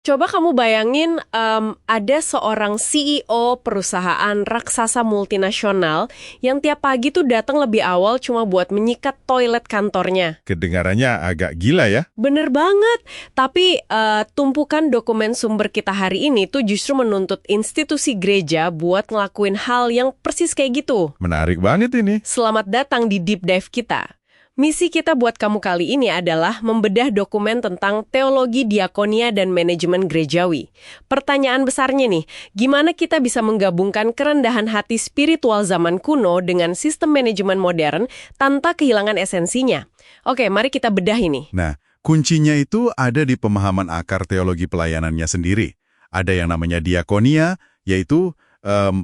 Coba kamu bayangin ada seorang CEO perusahaan raksasa multinasional yang tiap pagi tuh datang lebih awal cuma buat menyikat toilet kantornya. Kedengarannya agak gila ya. Bener banget, tapi tumpukan dokumen sumber kita hari ini tuh justru menuntut institusi gereja buat ngelakuin hal yang persis kayak gitu. Menarik banget ini. Selamat datang di Deep Dive kita. Misi kita buat kamu kali ini adalah membedah dokumen tentang teologi diakonia dan manajemen gerejawi. Pertanyaan besarnya nih, gimana kita bisa menggabungkan kerendahan hati spiritual zaman kuno dengan sistem manajemen modern tanpa kehilangan esensinya? Oke, mari kita bedah ini. Nah, kuncinya itu ada di pemahaman akar teologi pelayanannya sendiri. Ada yang namanya diakonia, yaitu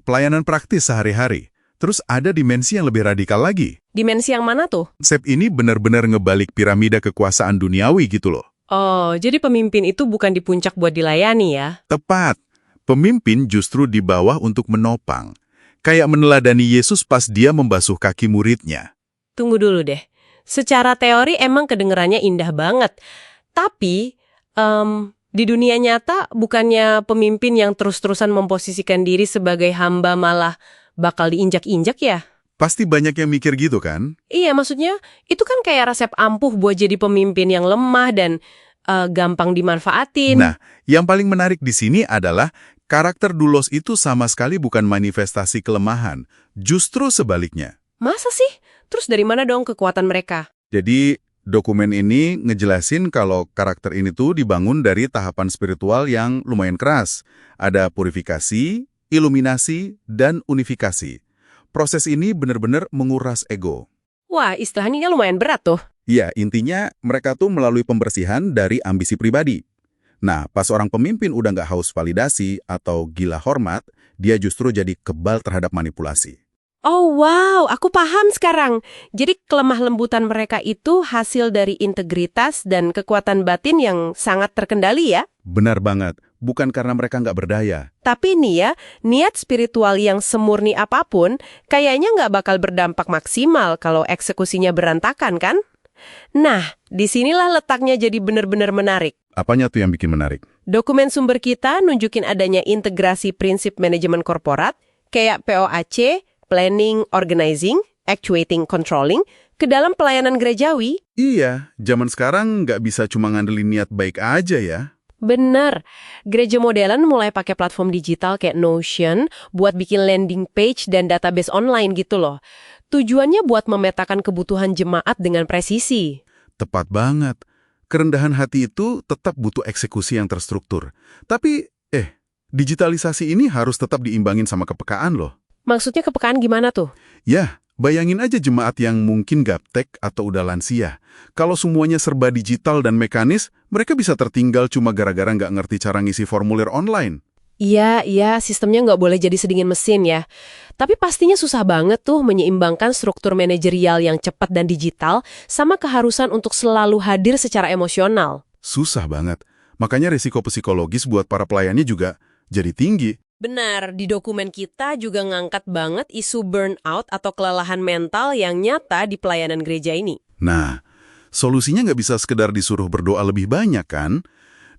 pelayanan praktis sehari-hari. Terus ada dimensi yang lebih radikal lagi. Dimensi yang mana tuh? Konsep ini benar-benar ngebalik piramida kekuasaan duniawi gitu loh. Oh, jadi pemimpin itu bukan di puncak buat dilayani ya? Tepat. Pemimpin justru di bawah untuk menopang. Kayak meneladani Yesus pas dia membasuh kaki muridnya. Tunggu dulu deh. Secara teori emang kedengerannya indah banget. Tapi, di dunia nyata bukannya pemimpin yang terus-terusan memposisikan diri sebagai hamba malah bakal diinjak-injak ya? Pasti banyak yang mikir gitu kan? Iya, maksudnya itu kan kayak resep ampuh buat jadi pemimpin yang lemah dan gampang dimanfaatin. Nah, yang paling menarik di sini adalah karakter Doulos itu sama sekali bukan manifestasi kelemahan. Justru sebaliknya. Masa sih? Terus dari mana dong kekuatan mereka? Jadi, dokumen ini ngejelasin kalau karakter ini tuh dibangun dari tahapan spiritual yang lumayan keras. Ada purifikasi, iluminasi, dan unifikasi. Proses ini benar-benar menguras ego. Wah, istilahnya lumayan berat tuh. Ya, intinya mereka tuh melalui pembersihan dari ambisi pribadi. Nah, pas orang pemimpin udah nggak haus validasi atau gila hormat, dia justru jadi kebal terhadap manipulasi. Oh wow, aku paham sekarang. Jadi kelemah lembutan mereka itu hasil dari integritas dan kekuatan batin yang sangat terkendali ya? Benar banget, bukan karena mereka nggak berdaya. Tapi nih ya, niat spiritual yang semurni apapun kayaknya nggak bakal berdampak maksimal kalau eksekusinya berantakan kan? Nah, disinilah letaknya jadi benar-benar menarik. Apanya tuh yang bikin menarik? Dokumen sumber kita nunjukin adanya integrasi prinsip manajemen korporat, kayak POAC, Planning, Organizing, Actuating, Controlling, ke dalam pelayanan gerejawi. Iya, zaman sekarang nggak bisa cuma ngandelin niat baik aja ya. Bener, gereja modern mulai pakai platform digital kayak Notion buat bikin landing page dan database online gitu loh. Tujuannya buat memetakan kebutuhan jemaat dengan presisi. Tepat banget. Kerendahan hati itu tetap butuh eksekusi yang terstruktur. Tapi, digitalisasi ini harus tetap diimbangin sama kepekaan loh. Maksudnya kepekaan gimana tuh? Ya, bayangin aja jemaat yang mungkin gaptek atau udah lansia. Kalau semuanya serba digital dan mekanis, mereka bisa tertinggal cuma gara-gara nggak ngerti cara ngisi formulir online. Iya, sistemnya nggak boleh jadi sedingin mesin ya. Tapi pastinya susah banget tuh menyeimbangkan struktur manajerial yang cepat dan digital sama keharusan untuk selalu hadir secara emosional. Susah banget. Makanya risiko psikologis buat para pelayannya juga jadi tinggi. Benar, di dokumen kita juga ngangkat banget isu burnout atau kelelahan mental yang nyata di pelayanan gereja ini. Nah, solusinya nggak bisa sekedar disuruh berdoa lebih banyak kan?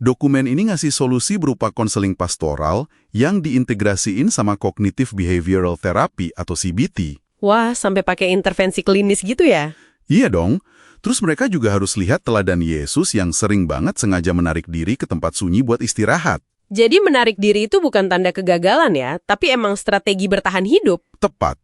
Dokumen ini ngasih solusi berupa konseling pastoral yang diintegrasiin sama cognitive behavioral therapy atau CBT. Wah, sampai pakai intervensi klinis gitu ya? Iya dong. Terus mereka juga harus lihat teladan Yesus yang sering banget sengaja menarik diri ke tempat sunyi buat istirahat. Jadi menarik diri itu bukan tanda kegagalan ya, tapi emang strategi bertahan hidup. Tepat.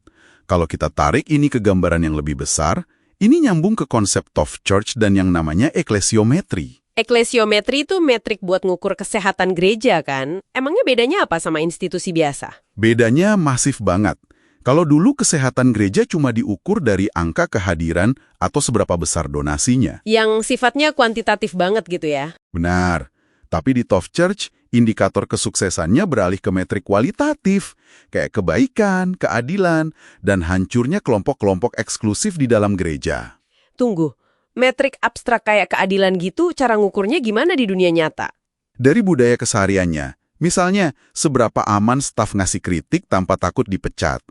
Kalau kita tarik ini ke gambaran yang lebih besar, ini nyambung ke konsep Tov Church dan yang namanya eklesiometri. Eklesiometri itu metrik buat ngukur kesehatan gereja kan? Emangnya bedanya apa sama institusi biasa? Bedanya masif banget. Kalau dulu kesehatan gereja cuma diukur dari angka kehadiran atau seberapa besar donasinya. Yang sifatnya kuantitatif banget gitu ya? Benar. Tapi di Tov Church, indikator kesuksesannya beralih ke metrik kualitatif, kayak kebaikan, keadilan, dan hancurnya kelompok-kelompok eksklusif di dalam gereja. Tunggu, metrik abstrak kayak keadilan gitu, cara ngukurnya gimana di dunia nyata? Dari budaya kesehariannya, misalnya seberapa aman staf ngasih kritik tanpa takut dipecat.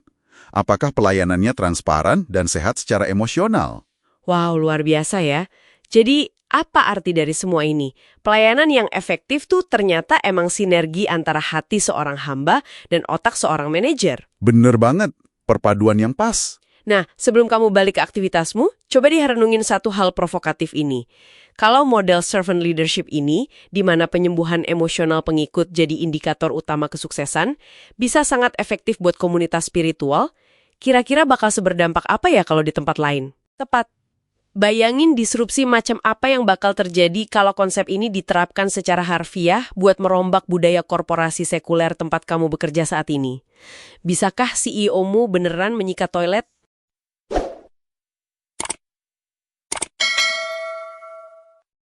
Apakah pelayanannya transparan dan sehat secara emosional? Wow, luar biasa ya. Jadi Apa arti dari semua ini? Pelayanan yang efektif tuh ternyata emang sinergi antara hati seorang hamba dan otak seorang manajer. Bener banget, perpaduan yang pas. Nah, sebelum kamu balik ke aktivitasmu, coba direnungin satu hal provokatif ini. Kalau model servant leadership ini, di mana penyembuhan emosional pengikut jadi indikator utama kesuksesan, bisa sangat efektif buat komunitas spiritual, kira-kira bakal seberdampak apa ya kalau di tempat lain? Tepat. Bayangin disrupsi macam apa yang bakal terjadi kalau konsep ini diterapkan secara harfiah buat merombak budaya korporasi sekuler tempat kamu bekerja saat ini. Bisakah CEO-mu beneran menyikat toilet